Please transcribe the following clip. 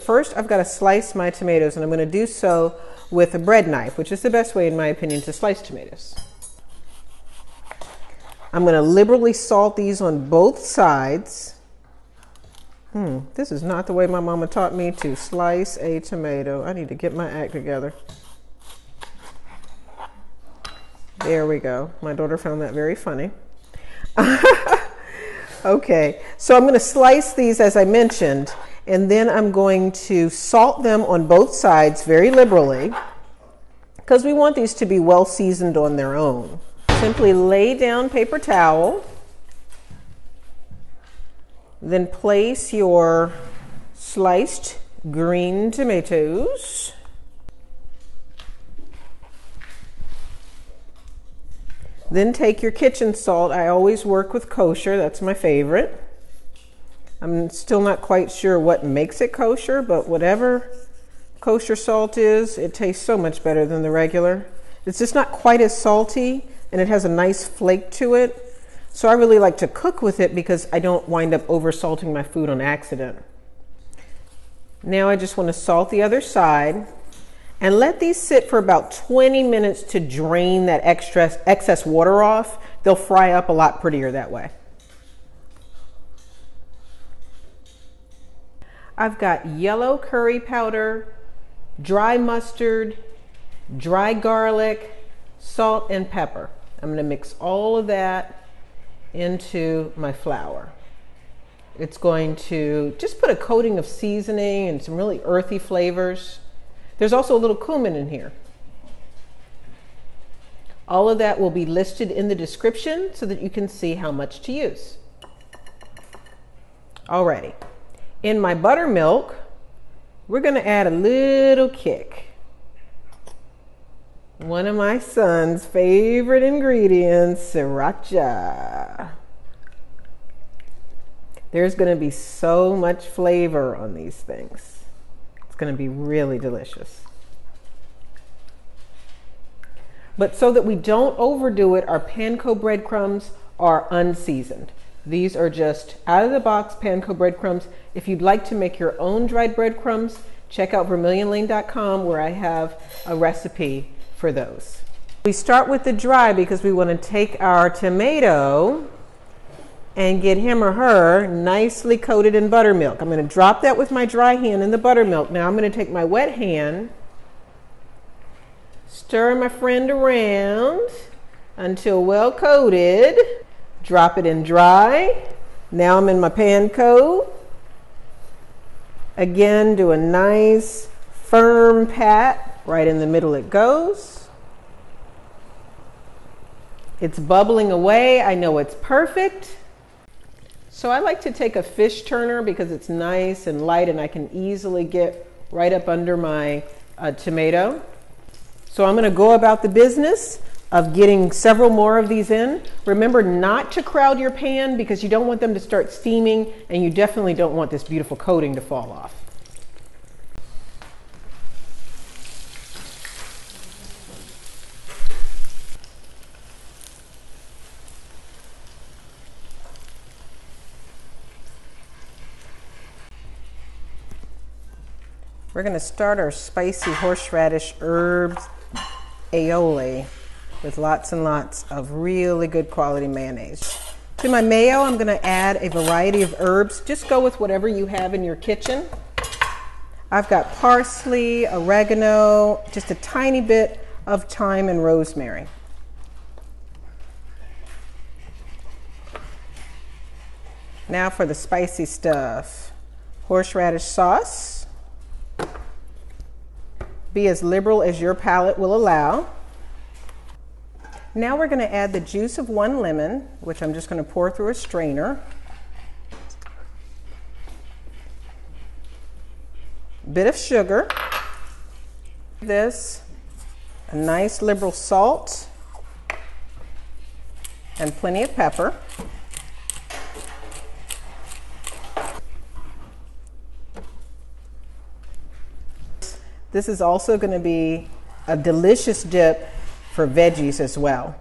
first I've got to slice my tomatoes, and I'm going to do so with a bread knife, which is the best way, in my opinion, to slice tomatoes. I'm going to liberally salt these on both sides. This is not the way my mama taught me to slice a tomato. I need to get my act together. There we go. My daughter found that very funny. Okay, so I'm going to slice these as I mentioned, and then I'm going to salt them on both sides very liberally because we want these to be well seasoned on their own. Simply lay down paper towel, then place your sliced green tomatoes. Then take your kitchen salt. I always work with kosher, that's my favorite. I'm still not quite sure what makes it kosher, but whatever kosher salt is, it tastes so much better than the regular. It's just not quite as salty, and it has a nice flake to it. So I really like to cook with it because I don't wind up over salting my food on accident. Now I just want to salt the other side and let these sit for about 20 minutes to drain that excess water off. They'll fry up a lot prettier that way. I've got yellow curry powder, dry mustard, dry garlic, salt, and pepper. I'm going to mix all of that into my flour. It's going to just put a coating of seasoning and some really earthy flavors. There's also a little cumin in here. All of that will be listed in the description so that you can see how much to use. Alrighty, in my buttermilk, we're going to add a little kick. One of my son's favorite ingredients, sriracha. There's going to be so much flavor on these things. It's going to be really delicious. But so that we don't overdo it, our Panko breadcrumbs are unseasoned. These are just out of the box Panko breadcrumbs. If you'd like to make your own dried breadcrumbs, check out vermillionlane.com where I have a recipe for those. We start with the dry because we want to take our tomato and get him or her nicely coated in buttermilk. I'm going to drop that with my dry hand in the buttermilk. Now I'm going to take my wet hand, stir my friend around until well coated, drop it in dry. Now I'm in my Panko. Again, do a nice firm pat. Right in the middle it goes. It's bubbling away. I know it's perfect. So I like to take a fish turner because it's nice and light and I can easily get right up under my tomato. So I'm going to go about the business of getting several more of these in. Remember not to crowd your pan because you don't want them to start steaming, and you definitely don't want this beautiful coating to fall off. We're going to start our spicy horseradish-herb aioli with lots and lots of really good quality mayonnaise. To my mayo, I'm going to add a variety of herbs. Just go with whatever you have in your kitchen. I've got parsley, oregano, just a tiny bit of thyme and rosemary. Now for the spicy stuff. Horseradish sauce. Be as liberal as your palate will allow. Now we're going to add the juice of 1 lemon, which I'm just going to pour through a strainer. Bit of sugar. This, a nice liberal salt, and plenty of pepper. This is also going to be a delicious dip for veggies as well.